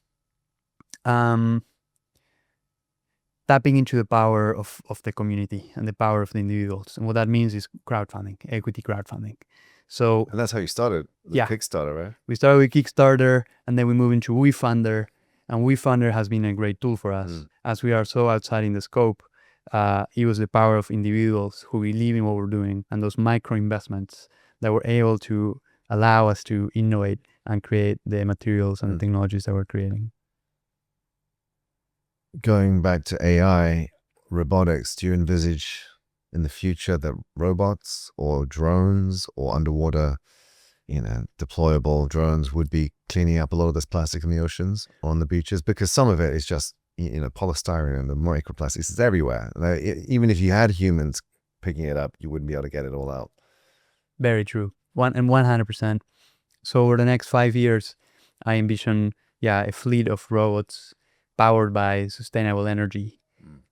tapping into the power of the community and the power of the individuals. And what that means is crowdfunding, equity crowdfunding. So And that's how you started, the Yeah. Kickstarter, right? we started with Kickstarter, and then we moved into WeFunder, and WeFunder has been a great tool for us. As we are so outside in the scope, it was the power of individuals who believe in what we're doing and those micro investments that were able to allow us to innovate and create the materials and the technologies that we're creating. Going back to AI, robotics, do you envisage in the future that robots or drones or underwater, deployable drones would be cleaning up a lot of this plastic in the oceans or on the beaches? Because some of it is just, polystyrene and the microplastics is everywhere. Like, even if you had humans picking it up, you wouldn't be able to get it all out. Very true. 100%. So over the next 5 years, I envision, a fleet of robots powered by sustainable energy,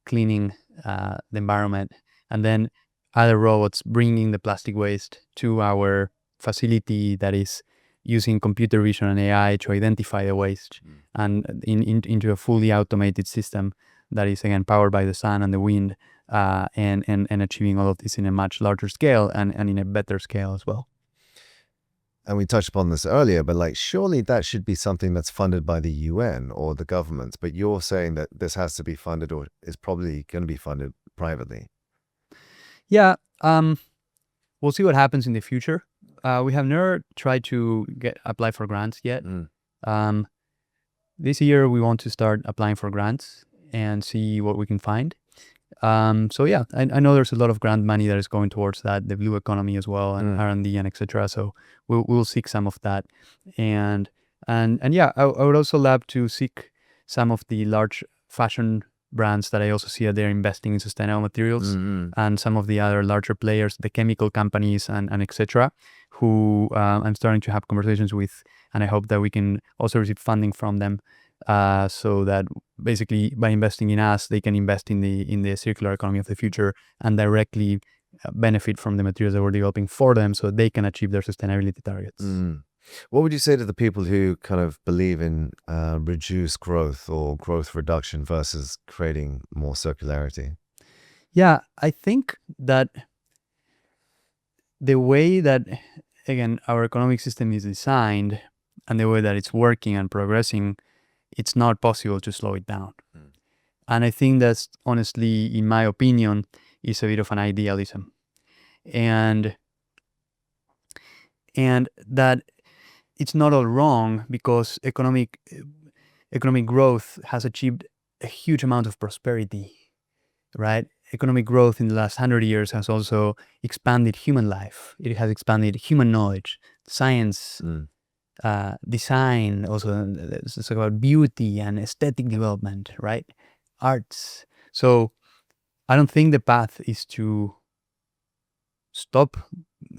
cleaning the environment, and then other robots bringing the plastic waste to our facility that is using computer vision and AI to identify the waste and into a fully automated system that is, again, powered by the sun and the wind, and achieving all of this in a much larger scale and in a better scale as well. And we touched upon this earlier, but surely that should be something that's funded by the UN or the government. But you're saying that this has to be funded, or is probably going to be funded privately. Yeah, we'll see what happens in the future. We have never tried to apply for grants yet. This year we want to start applying for grants and see what we can find. So yeah, I know there's a lot of grant money that is going towards that, the blue economy as well, and R&D and etc. So we'll seek some of that, and yeah, I would also love to seek some of the large fashion brands that I also see that they're investing in sustainable materials, and some of the other larger players, the chemical companies and etc., who I'm starting to have conversations with, and I hope that we can also receive funding from them. So that basically by investing in us, they can invest in the circular economy of the future and directly benefit from the materials that we're developing for them, so they can achieve their sustainability targets. What would you say to the people who kind of believe in reduced growth or growth reduction versus creating more circularity? Yeah, I think that the way that, again, our economic system is designed and the way that it's working and progressing, it's not possible to slow it down. And I think that's, honestly, in my opinion, is a bit of an idealism. And that it's not all wrong, because economic growth has achieved a huge amount of prosperity, right? Economic growth in the last 100 years has also expanded human life. It has expanded human knowledge, science, design, also it's about beauty and aesthetic development, right? Arts. So I don't think the path is to stop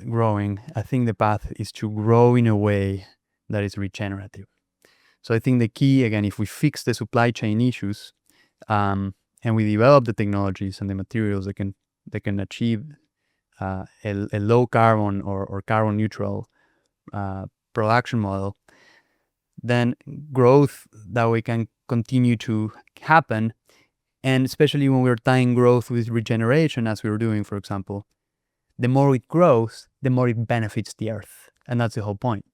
growing. I think the path is to grow in a way that is regenerative. So I think the key, again, if we fix the supply chain issues, and we develop the technologies and the materials that can achieve a low carbon or carbon neutral production model, then growth that we can continue to happen. And especially when we're tying growth with regeneration, as we were doing, for example, the more it grows, the more it benefits the earth. And that's the whole point.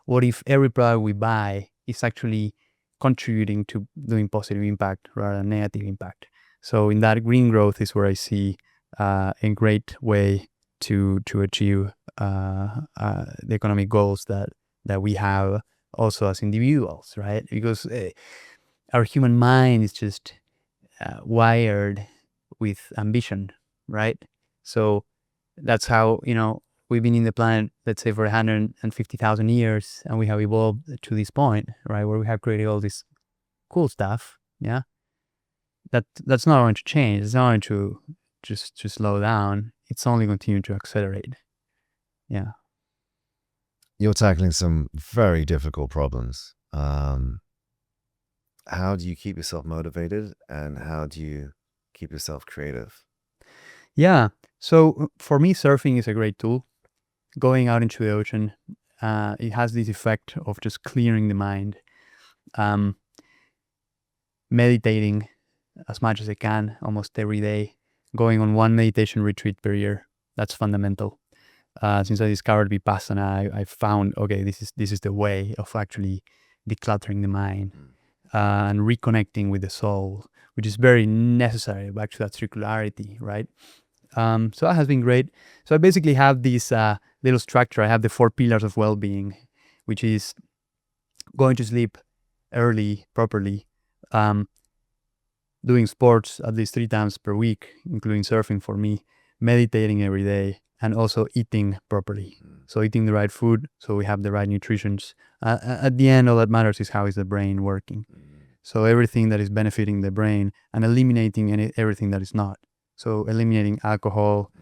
What if every product we buy is actually contributing to doing positive impact rather than negative impact? So in that, green growth is where I see a great way to achieve the economic goals that we have also as individuals, right? Because our human mind is just wired with ambition, right? So that's how, we've been in the planet, let's say, for 150,000 years, and we have evolved to this point, right, where we have created all this cool stuff. Yeah, that's not going to change. It's not going to just slow down. It's only continue to accelerate. Yeah. You're tackling some very difficult problems. How do you keep yourself motivated, and how do you keep yourself creative? Yeah. So for me, surfing is a great tool. Going out into the ocean, it has this effect of just clearing the mind. Meditating as much as I can, almost every day. Going on one meditation retreat per year. That's fundamental. Since I discovered Vipassana, I found, okay, this is the way of actually decluttering the mind and reconnecting with the soul, which is very necessary back to that circularity, right? So that has been great. So I basically have this little structure. I have the 4 pillars of well-being, which is going to sleep early, properly, doing sports at least 3 times per week, including surfing for me, meditating every day, and also eating properly. So eating the right food, so we have the right nutritions. At the end, all that matters is how is the brain working. So everything that is benefiting the brain and eliminating everything that is not. So eliminating alcohol,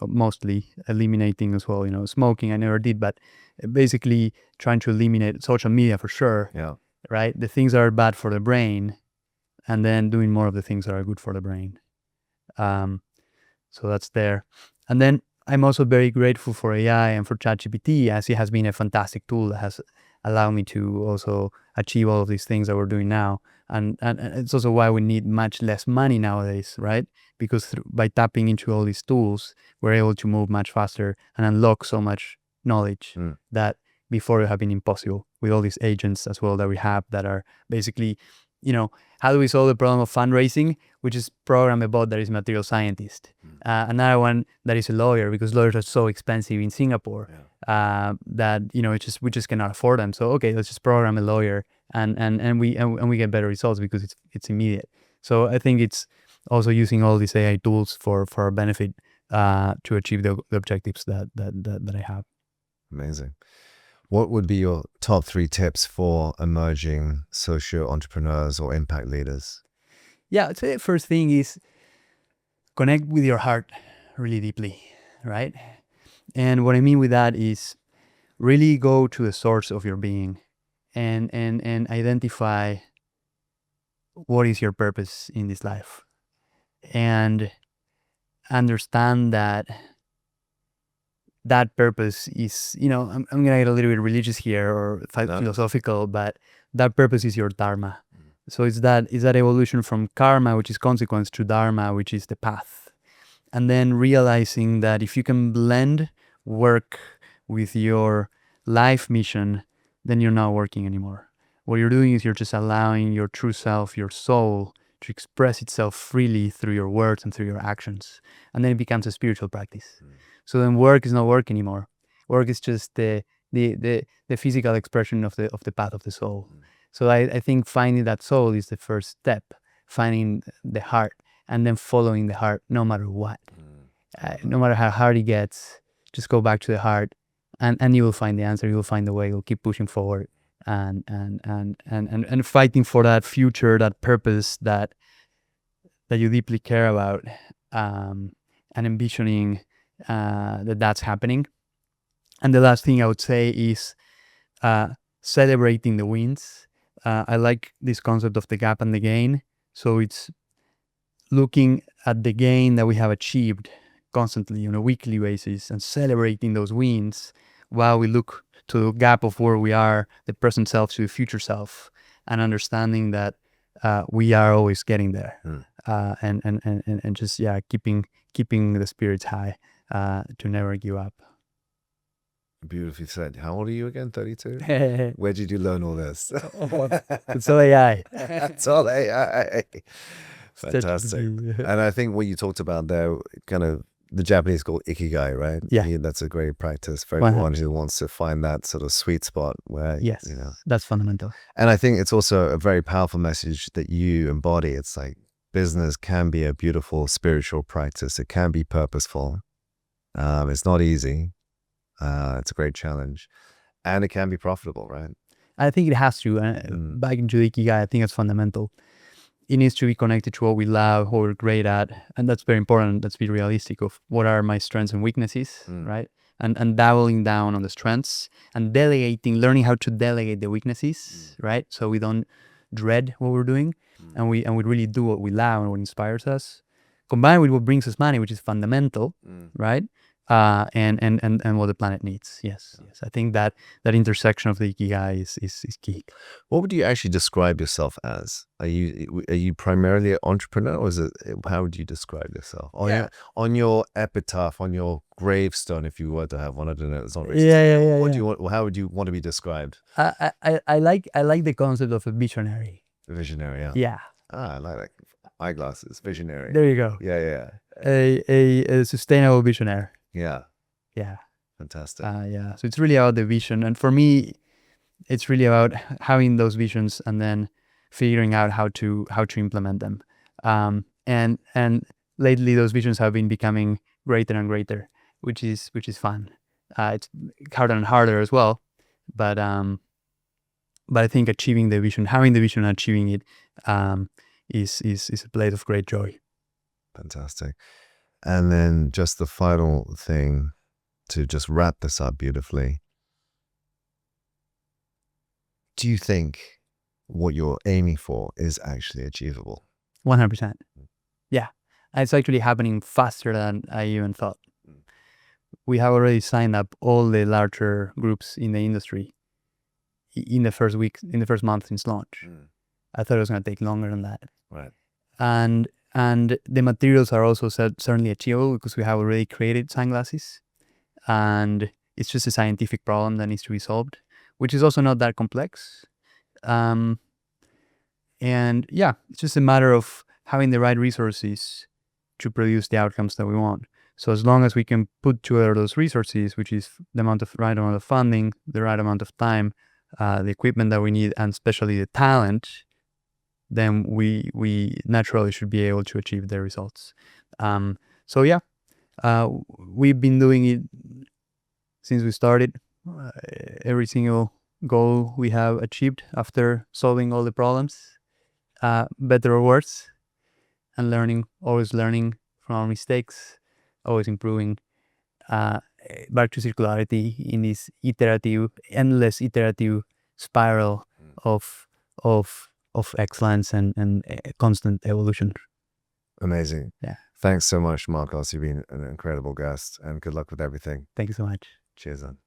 mostly eliminating as well, smoking I never did, but basically trying to eliminate social media for sure. Yeah. Right? The things that are bad for the brain, and then doing more of the things that are good for the brain. So that's there. And then I'm also very grateful for AI and for ChatGPT, as it has been a fantastic tool that has allowed me to also achieve all of these things that we're doing now. And it's also why we need much less money nowadays, right? Because by tapping into all these tools, we're able to move much faster and unlock so much knowledge that before it would have been impossible, with all these agents as well that we have that are basically, how do we solve the problem of fundraising? We just program a bot that is a material scientist. Another one that is a lawyer, because lawyers are so expensive in Singapore that we just cannot afford them. So okay, let's just program a lawyer, and we get better results because it's immediate. So I think it's also using all these AI tools for our benefit to achieve the objectives that I have. Amazing. What would be your top 3 tips for emerging social entrepreneurs or impact leaders? Yeah, I'd say the first thing is connect with your heart really deeply, right? And what I mean with that is really go to the source of your being and identify what is your purpose in this life, and understand that purpose is, I'm gonna get a little bit religious here or philosophical, but that purpose is your dharma. So it's that evolution from karma, which is consequence, to dharma, which is the path. And then realizing that if you can blend work with your life mission, then you're not working anymore. What you're doing is you're just allowing your true self, your soul, to express itself freely through your words and through your actions. And then it becomes a spiritual practice. So then work is not work anymore. Work is just the physical expression of the path of the soul. So I think finding that soul is the first step, finding the heart, and then following the heart no matter what. No matter how hard it gets, just go back to the heart, and you will find the answer. You will find the way. You'll keep pushing forward and fighting for that future, that purpose that you deeply care about, and envisioning that's happening. And the last thing I would say is celebrating the wins. I like this concept of the gap and the gain. So it's looking at the gain that we have achieved constantly on a weekly basis and celebrating those wins while we look to the gap of where we are, the present self to the future self, and understanding that we are always getting there. And just keeping the spirits high to never give up. Beautifully said. How old are you again? 32? Where did you learn all this? It's all AI. It's all AI. Fantastic. And I think what you talked about there, kind of the Japanese call ikigai, right? Yeah. That's a great practice for everyone who wants to find that sort of sweet spot where, that's fundamental. And I think it's also a very powerful message that you embody. It's like business can be a beautiful spiritual practice. It can be purposeful. It's not easy. It's a great challenge, and it can be profitable, right? I think it has to. Back into the ikigai, I think it's fundamental. It needs to be connected to what we love, what we're great at, and that's very important. Let's be realistic of what are my strengths and weaknesses, right? And doubling down on the strengths and delegating, learning how to delegate the weaknesses, right? So we don't dread what we're doing, and we really do what we love and what inspires us, combined with what brings us money, which is fundamental, right? and what the planet needs. Yes. I think that intersection of the ikigai is key. What would you actually describe yourself as? Are you primarily an entrepreneur, or is it? How would you describe yourself on your epitaph, on your gravestone, if you were to have one? I don't know. It's not racist. Yeah. What do you want? How would you want to be described? I like the concept of a visionary. A visionary. Yeah. Yeah. I like that. Eyeglasses. Visionary. There you go. Yeah. A sustainable visionary. Yeah. Yeah. Fantastic. Yeah. So it's really about the vision, and for me, it's really about having those visions and then figuring out how to implement them. And lately, those visions have been becoming greater and greater, which is fun. It's harder and harder as well, but I think achieving the vision, having the vision, and achieving it, is a place of great joy. Fantastic. And then just the final thing to just wrap this up beautifully. Do you think what you're aiming for is actually achievable? 100%. Yeah. It's actually happening faster than I even thought. We have already signed up all the larger groups in the industry in the first month since launch. I thought it was going to take longer than that. Right. And the materials are also certainly achievable because we have already created sunglasses, and it's just a scientific problem that needs to be solved, which is also not that complex. And yeah, it's just a matter of having the right resources to produce the outcomes that we want. So as long as we can put together those resources, which is the right amount of funding, the right amount of time, the equipment that we need, and especially the talent, then we naturally should be able to achieve the results. So yeah, we've been doing it since we started. Every single goal we have achieved after solving all the problems, better or worse, and always learning from our mistakes, always improving, back to circularity in this endless iterative spiral of excellence and constant evolution. Amazing. Yeah. Thanks so much, Marcos. You've been an incredible guest, and good luck with everything. Thank you so much. Cheers, then.